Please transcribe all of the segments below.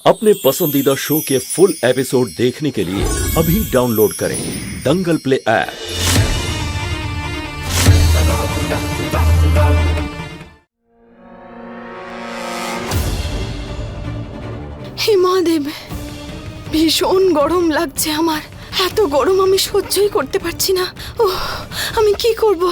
अपने पसंदीदा शो के फुल एपिसोड देखने के लिए अभी डाउनलोड करें दंगल प्ले ऐप। হে মহাদেব, ভীষণ গরম লাগছে আমার। এত গরম আমি সহ্যই করতে পারছি না। ওহ, আমি কি করব?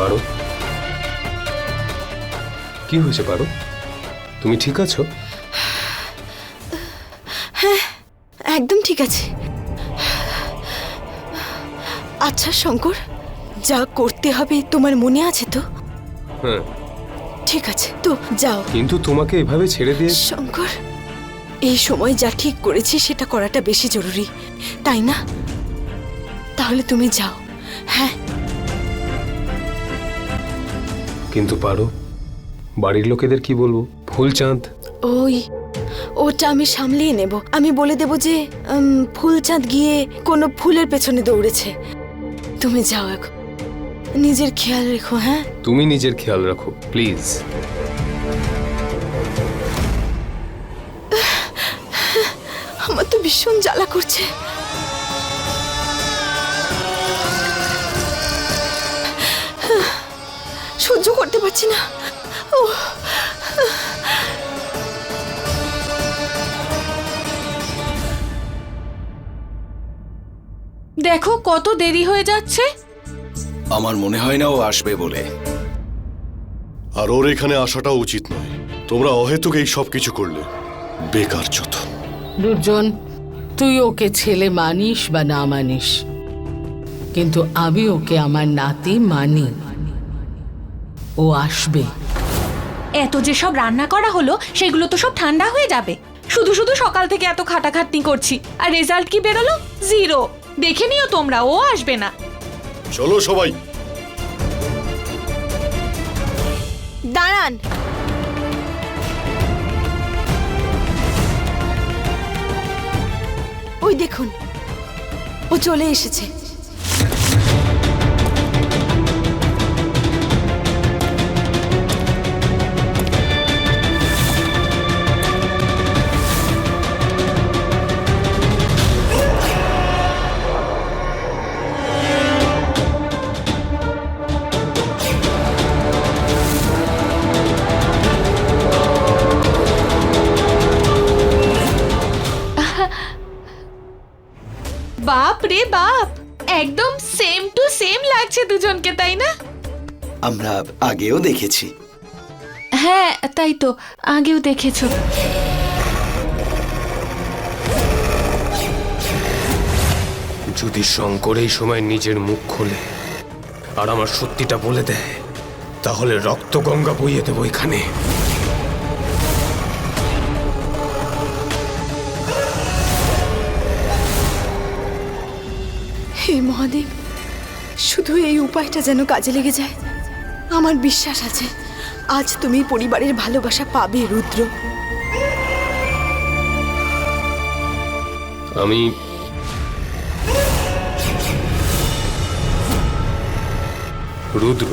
পারো, কি হয়েছে পারো? তুমি ঠিক আছো? হ্যাঁ, একদম ঠিক আছে। আচ্ছা শঙ্কর, যা করতে হবে তোমার মনে আছে তো? হ্যাঁ। ঠিক আছে তো যাও। কিন্তু তোমাকে এভাবে ছেড়ে দিয়ে শঙ্কর, এই সময় যা ঠিক করেছি সেটা করাটা বেশি জরুরি, তাই না? তাহলে তুমি যাও। হ্যাঁ। কিন্তু পারো, বাড়ির লোকেদের কি বলবো? ফুলচাঁদ ওটা আমি সামলিয়ে নেব। আমি বলে দেব যে ফুলচাঁদ গিয়ে কোনো ফুলের পেছনে দৌড়েছে। তুমি যাও এখন, নিজের খেয়াল রেখো। হ্যাঁ, তুমি নিজের খেয়াল রাখো প্লিজ। আমার তো ভীষণ জ্বালা করছে। সহ্য করতে পারছি না। দেখো কত দেরি হয়ে যাচ্ছে। আমার মনে হয় না ও আসবে বলে। আর ওর এখানে আসাটা উচিত নয়। তোমরা অহেতুক এই সব কিছু করলে, বেকার যত। দুর্জন, তুই ওকে ছেলে মানিস বা না মানিস, কিন্তু আমি ওকে আমার নাতি মানি। ও আসবে। এত যে সব রান্না করা হলো সেগুলো তো সব ঠান্ডা হয়ে যাবে। শুধু শুধু সকাল থেকে এত খাটাখাটনি করছি, আর রেজাল্ট কি বেরোলো? 0। দেখে নিও তোমরা, ও আসবে না। চলো সবাই। দাঁড়ান। ওই দেখুন, ও চলে এসেছে। বাপ রে বাপ, একদম সেম টু সেম লাগছে দুজনকে, তাই না? আমরা আগেও দেখেছি। হ্যাঁ তাই তো, আগেও দেখেছো। যদি শঙ্কর এই সময় নিজের মুখ খোলে আর আমার সত্যিটা বলে দেয়, তাহলে রক্ত গঙ্গা বইয়ে দেবো এখানে। হে মহাদেব, শুধু এই উপায়টা যেন কাজে লেগে যায়। আমার বিশ্বাস আছে আজ তুমি পরিবারের ভালোবাসা পাবে রুদ্র। আমি রুদ্র।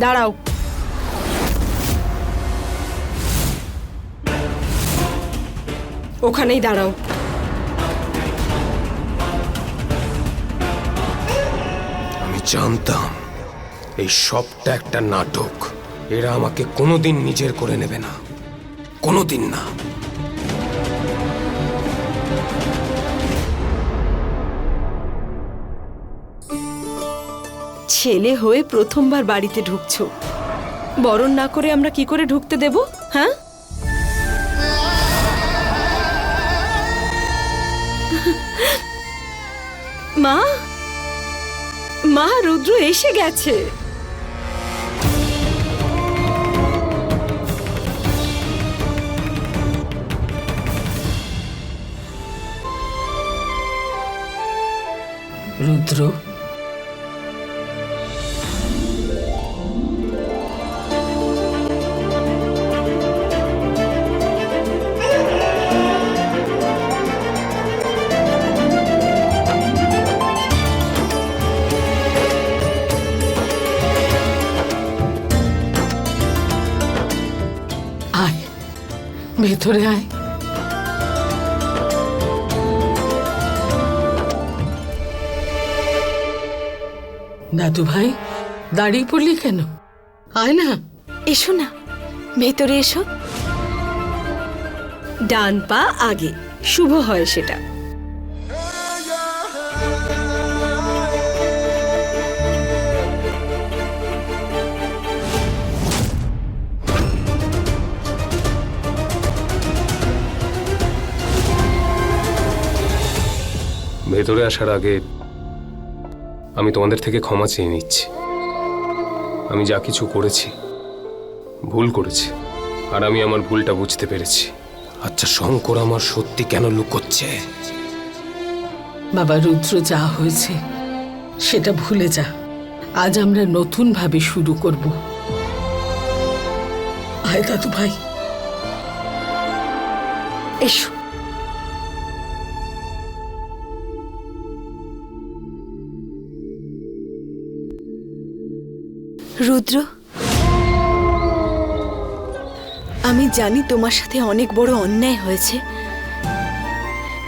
দাঁড়াও। ওখানেই দাঁড়াও। আমি জানতাম এই সবটা একটা নাটক। এরা আমাকে কোনোদিন নিজের করে নেবে না, কোনোদিন না। ছেলে হয়ে প্রথমবার বাড়িতে ঢুকছো, বরণ না করে আমরা কি করে ঢুকতে দেব? হ্যাঁ, মা, মা, রুদ্র এসে গেছে। রুদ্র, আয়, ভেতরে আয়। দাদু ভাই, দাঁড়িয়ে পড়লি কেন? আয় না। এসো না, ভেতরে এসো। ডান পা আগে, শুভ হয় সেটা। ভেতরে আসার আগে আমি তোমাদের থেকে ক্ষমা চেয়ে নিচ্ছি। আমি যা কিছু করেছি ভুল করেছি, আর আমি আমার ভুলটা বুঝতে পেরেছি। আচ্ছা, শঙ্কর আমার সত্যি কেন লুকোচ্ছে? বাবা রুদ্র, যা হয়েছে সেটা ভুলে যা। আজ আমরা নতুন ভাবে শুরু করব। আয় দাদু ভাই, এসো। রুদ্র, আমি জানি তোমার সাথে অনেক বড় অন্যায় হয়েছে,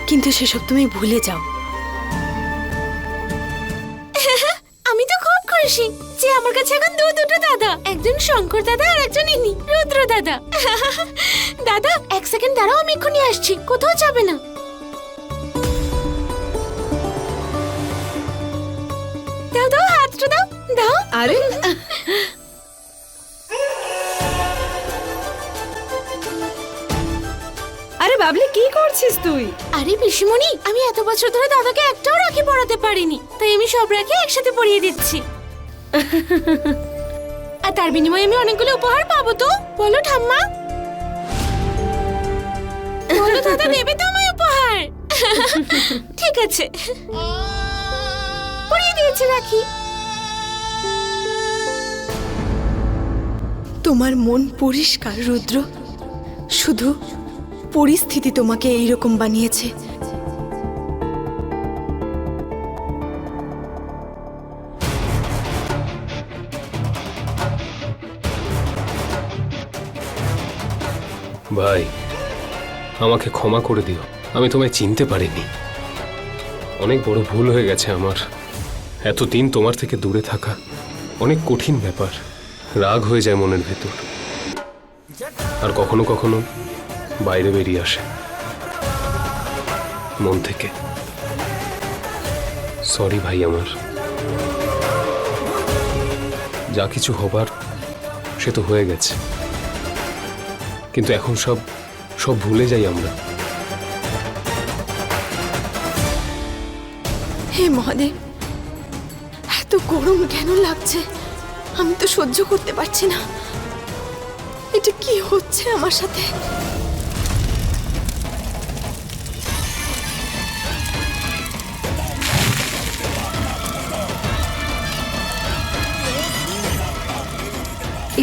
কিন্তু সেসব তুমি ভুলে যাও। আমি তো খুব খুশি যে আমার কাছে এখন দুটো দাদা, একজন শঙ্কর দাদা আর একজন ইনি রুদ্র দাদা। দাদা, এক সেকেন্ড দাঁড়াও, আমি এক্ষুনি আসছি, কোথাও যাবে না। দাও দাও, হাতটা দাও, দাও। আরে আরে বাবলি, কি করছিস তুই? আরে পিসিমণি, আমি এত বছর ধরে দাদাকে একটাও রাখি পরাতে পারিনি, তাই আমি সব রাখি একসাথে পরিয়ে দিচ্ছি। আর তার বিনিময়ে আমি অনেকগুলো উপহার পাবো তো? বলো ঠাম্মা, বলো দাদা দেবে তো আমায় উপহার? ঠিক আছে, পরিয়ে দিয়েছি রাখি। তোমার মন পরিষ্কার রুদ্র, শুধু পরিস্থিতি তোমাকে এইরকম বানিয়েছে। ভাই, আমাকে ক্ষমা করে দিও, আমি তোমায় চিনতে পারিনি। অনেক বড় ভুল হয়ে গেছে আমার। এতদিন তোমার থেকে দূরে থাকা অনেক কঠিন ব্যাপার। রাগ হয়ে যায় মনের ভেতর, আর কখনো কখনো বাইরে বেরিয়ে আসে মন থেকে। সরি ভাই আমার। যা কিছু হবার সে তো হয়ে গেছে, কিন্তু এখন সব ভুলে যাই আমরা। হে মহাদেব, এত গরম কেন লাগছে? আমি তো সহ্য করতে পারছি না। এটা কি হচ্ছে আমার সাথে?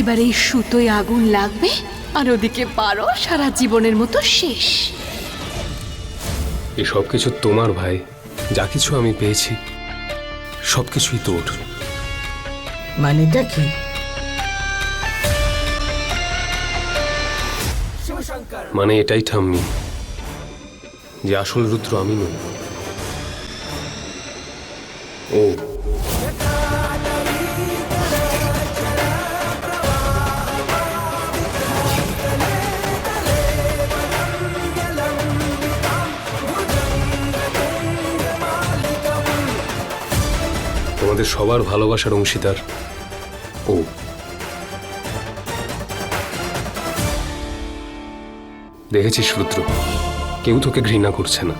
এবার এই সুতোয় আগুন লাগবে, আর ওদিকে পারো সারা জীবনের মতো শেষ। এই সব কিছু তোমার ভাই। যা কিছু আমি পেয়েছি সবকিছুই তোর। মানেটা কি? মানে এটাই ঠাম্মি, যে আসল রুদ্র আমি নই, ও। তোমাদের সবার ভালোবাসার অংশীদার ও। দেখেছিস রুদ্র, কেউ তোকে ঘৃণা করছে না,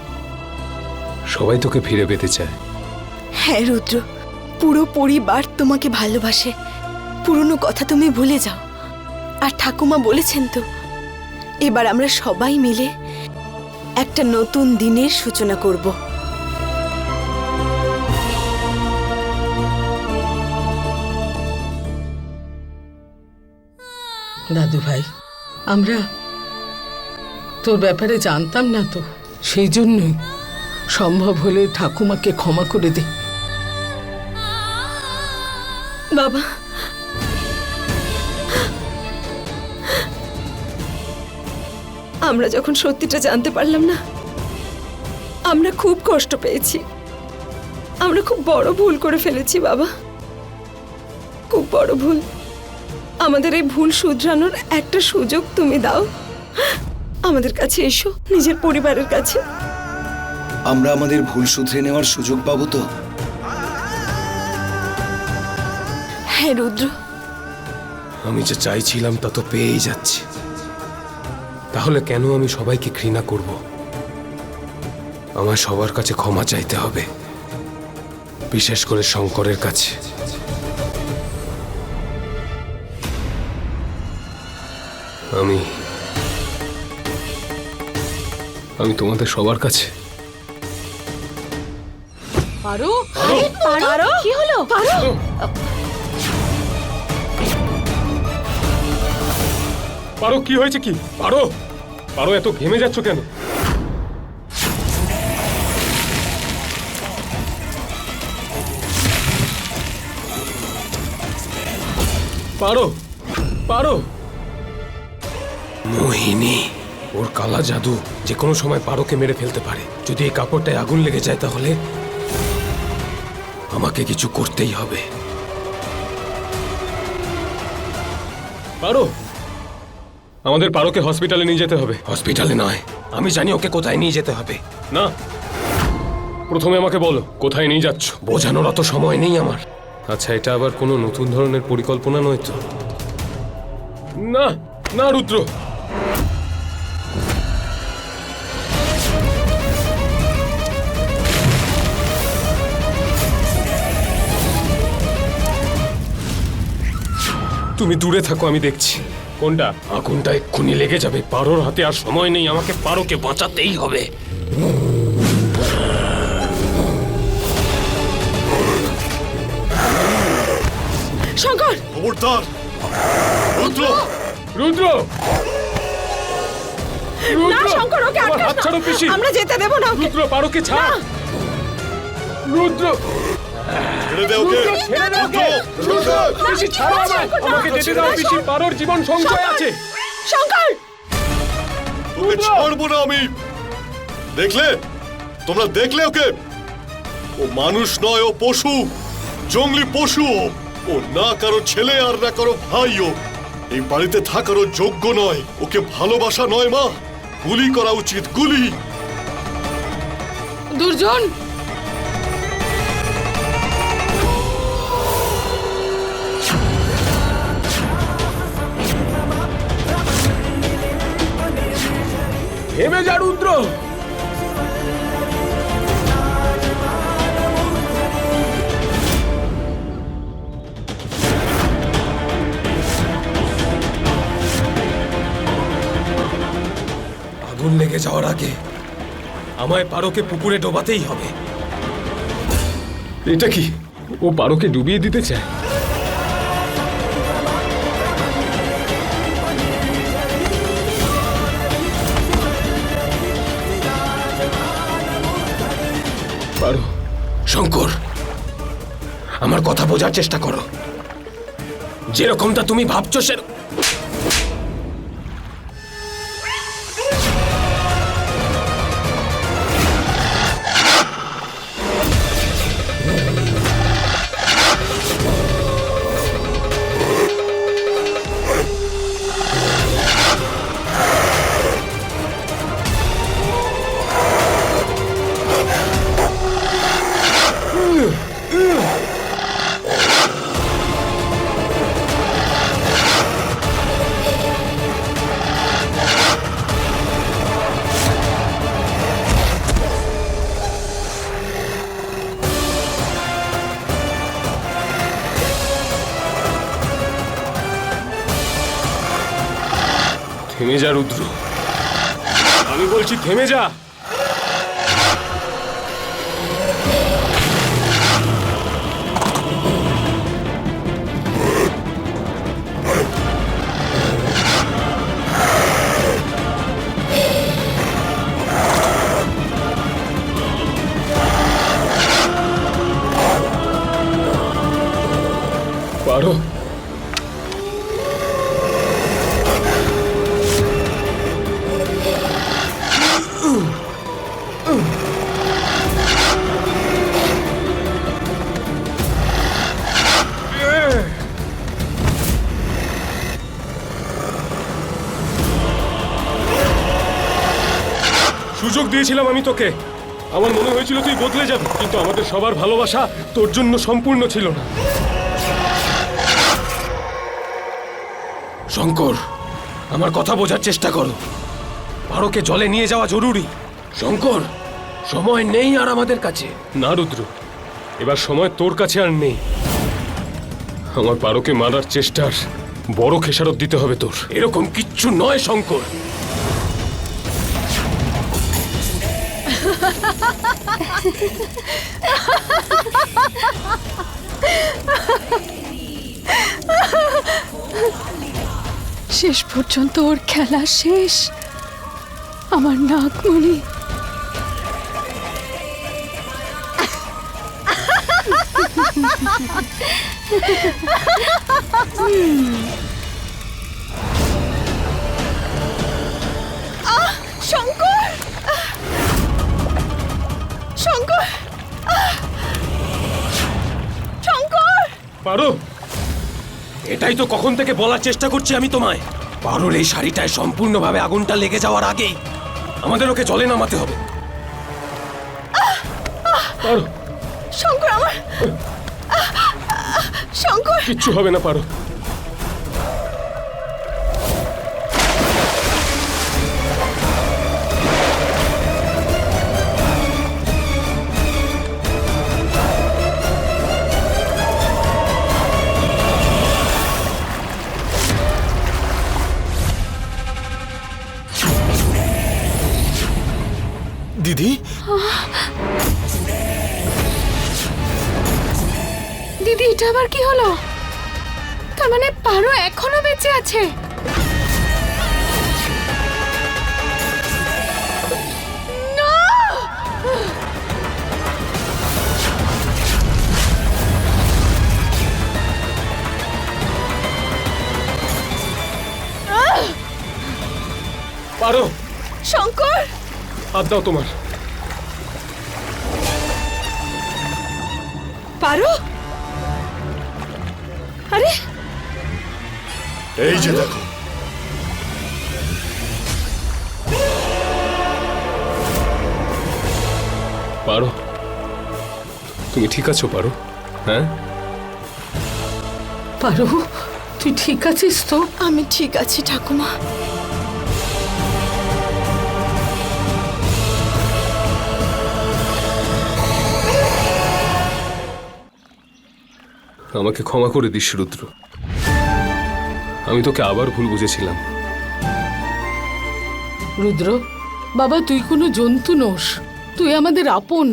সবাই তোকে ফিরে পেতে চায়। হ্যাঁ রুদ্র, পুরো পরিবার তোমাকে ভালোবাসে। পুরনো কথা তুমি ভুলে যাও। আর ঠাকুমা বলেছেন তো, এবার আমরা সবাই মিলে একটা নতুন দিনের সূচনা করব। দাদু ভাই, আমরা তোর ব্যাপারে জানতাম না তো, সেই জন্যই সম্ভব হলে ঠাকুমাকে ক্ষমা করে দে। বাবা, আমরা যখন সত্যিটা জানতে পারলাম না, আমরা খুব কষ্ট পেয়েছি। আমরা খুব বড় ভুল করে ফেলেছি বাবা, খুব বড় ভুল। আমাদের এই ভুল শুধরানোর একটা সুযোগ তুমি দাও। আমাদের কাছে এসো, নিজের পরিবারের কাছে। আমরা আমাদের ভুল শুধরে নেওয়ার সুযোগ পাবো তো? হ্যাঁ রুদ্র, আমি যে চাইছিলাম তা তো পেয়েই যাচ্ছি। তাহলে কেন আমি সবাইকে ঘৃণা করব? আমার সবার কাছে ক্ষমা চাইতে হবে, বিশেষ করে শঙ্করের কাছে। আমি তোমাদের সবার কাছে। পারো পারো, কি হলো? পারো, কি হয়েছে? কি পারো? পারো, এত ঘেমে যাচ্ছ কেন? পারো, পারো। মোহিনী, ওর কালা জাদু যে কোনো সময় পারোকে মেরে ফেলতে পারে। যদি এই কাপড়টায় আগুন লেগে যায় তাহলে আমাকে কিছু করতেই হবে। পারো, আমাদের পারোকে হসপিটালে নিয়ে যেতে হবে। হসপিটালে নয়, আমি জানি ওকে কোথায় নিয়ে যেতে হবে। না, প্রথমে আমাকে বলো কোথায় নিয়ে যাচ্ছ। বোঝানোর অত সময় নেই আমার। আচ্ছা, এটা আবার কোনো নতুন ধরনের পরিকল্পনা নয় তো? না না রুদ্র, তুমি দূরে থাকো, আমি দেখছি। কোনটা? আগুনটা এক্ষুনি লেগে যাবে। পারোর হাতে আর সময় নেই, আমাকে পারোকে বাঁচাতেই হবে। শঙ্কর, খবরদার! রুদ্র! রুদ্র! না শঙ্কর, ওকে আমার আটকাস হাত না। ছাড়ো পিসি। আমরা যেতে দেব না ওকে। রুদ্র, পারোকে ছাড়। রুদ্র! ছেড়ে দে ওকে! ছেড়ে দাও ওকে! রুদ্র! পিসি, ছাড়ো আমায়! আমাকে যেতে দাও পিসি, পারোর জীবন সংশয় আছে। শঙ্কর, ওকে ছাড়বো না আমি। দেখলে? তোমরা দেখলে ওকে? ও মানুষ নয়, ও পশু, জঙ্গলি পশু। ও না কারো ছেলে আর না কারো ভাই। ও এই বাড়িতে থাকারও যোগ্য নয়। ওকে ভালোবাসা নয় মা, গুলি করা উচিত, গুলি। দুর্জন, থেমে যা রুদ্র। আগুন লেগে যাওয়ার আগে আমায় পারোকে পুকুরে ডোবাতেই হবে। এটা কি? ও পারোকে ডুবিয়ে দিতে চায়? পারো, শঙ্কর, আমার কথা বোঝার চেষ্টা করো। যেরকমটা তুমি ভাবছো সেরকম থেমে যা রুদ্র, আমি বলছি থেমে যা। পারো? সুযোগ দিয়েছিলাম আমি তোকে, আমার মনে হয়েছিল তুই বদলে যাবি, কিন্তু আমাদের সবার ভালোবাসা তোর জন্য সম্পূর্ণ ছিল না। শঙ্কর, আমার কথা বোঝার চেষ্টা করো। পারোকে জলে নিয়ে যাওয়া জরুরি। শঙ্কর, সময় নেই আর আমাদের কাছে। না রুদ্র, এবার সময় তোর কাছে আর নেই। আমার পারোকে মারার চেষ্টার বড় খেসারত দিতে হবে তোর। এরকম কিচ্ছু নয় শঙ্কর। শেষ পর্যন্ত ওর খেলা শেষ। আমার নাগমণি। শঙ্কর, শঙ্কর, শঙ্কর! পারো, এটাই তো কখন থেকে বলার চেষ্টা করছি আমি তোমায়। পারোর এই শাড়িটায় সম্পূর্ণভাবে আগুনটা লেগে যাওয়ার আগেই আমাদের ওকে জলে নামাতে হবে। পারো। শঙ্কর, আমার শঙ্কর! কিচ্ছু হবে না পারো। দিদি, দিদি, এটা আবার কি হলো? তার মানে পারো এখনো বেঁচে আছে? না! পারো, শঙ্কর! হাত দাও তোমার। পারো? আরে, এই যে দেখো, পারো, তুমি ঠিক আছো পারো? হ্যাঁ পারো, তুই ঠিক আছিস তো? আমি ঠিক আছি ঠাকুমা। আমাকে ক্ষমা করে দিস রুদ্র, আমি তোকে আবার ভুল বুঝেছিলাম। রুদ্র বাবা, তুই কোনো জন্তু নোস, তুই আমাদের আপন,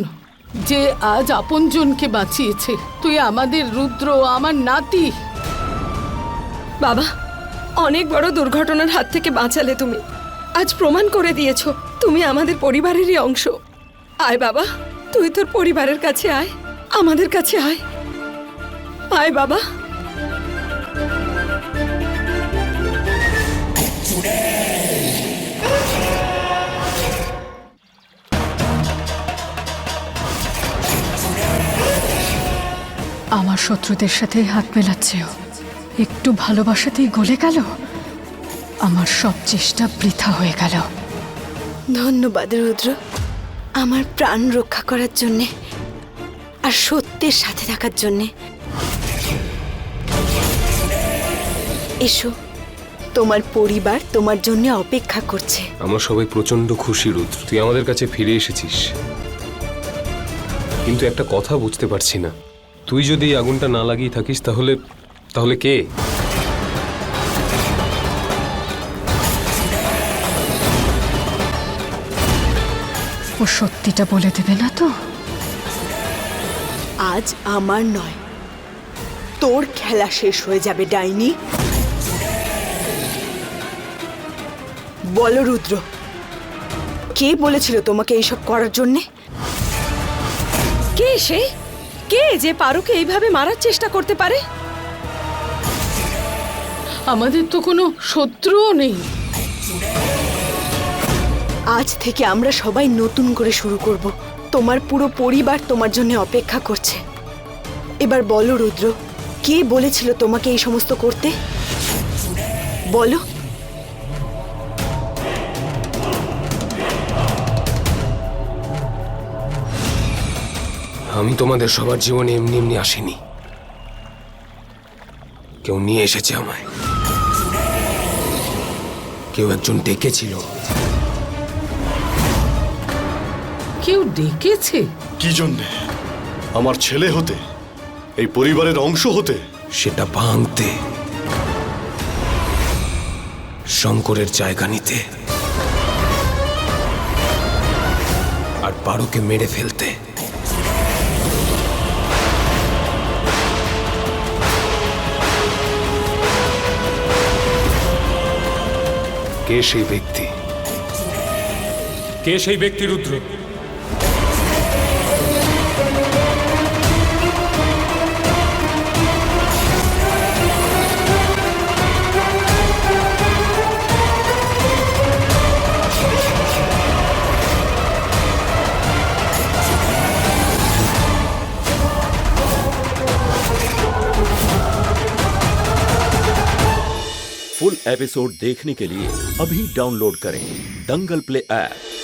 যে আজ আপনজনকে বাঁচিয়েছে। তুই আমাদের রুদ্র, আমার নাতি। বাবা, অনেক বড় দুর্ঘটনার হাত থেকে বাঁচালে তুমি। আজ প্রমাণ করে দিয়েছো তুমি আমাদের পরিবারেরই অংশ। আয় বাবা, তুই তোর পরিবারের কাছে আয়, আমাদের কাছে আয়। আয় বাবা। আমার শত্রুদের সাথে হাত মেলাচ্ছে ও। একটু ভালোবাসাতেই গলে গেল। আমার সব চেষ্টা বৃথা হয়ে গেল। ধন্যবাদ রুদ্র, আমার প্রাণ রক্ষা করার জন্যে আর সত্যের সাথে থাকার জন্যে। এসো, তোমার পরিবার তোমার জন্য অপেক্ষা করছে। আমরা সবাই প্রচন্ড খুশি রুদ্র, তুই আমাদের কাছে ফিরে এসেছিস। কিন্তু একটা কথা বুঝতে পারছি না, তুই যদি এই আগুনটা না লাগিয়ে থাকিস তাহলে তাহলে কে? ও সত্যিটা বলে দেবে না তো? আজ আমার নয়, তোর খেলা শেষ হয়ে যাবে ডাইনি। বলো রুদ্র, কে বলেছিল তোমাকে এইসব করার জন্যে? কে সে? কে যে পারুকে এইভাবে মারার চেষ্টা করতে পারে? আমাদের তো কোনো শত্রুও নেই। আজ থেকে আমরা সবাই নতুন করে শুরু করব। তোমার পুরো পরিবার তোমার জন্য অপেক্ষা করছে। এবার বলো রুদ্র, কে বলেছিল তোমাকে এই সমস্ত করতে? বলো। আমি তোমাদের সবার জীবনে এমনি এমনি আসিনি, কেউ নিয়ে এসেছে আমায়, কেউ একজন ডেকেছিল। কেউ ডেকেছে? কি জন্যে? আমার ছেলে হতে, এই পরিবারের অংশ হতে? সেটা ভাঙতে, শঙ্করের জায়গা নিতে, আর পারুকে মেরে ফেলতে। কে সেই ব্যক্তি? কে সেই ব্যক্তি রুদ্র? फुल एपिसोड देखने के लिए अभी डाउनलोड करें दंगल प्ले ऐप।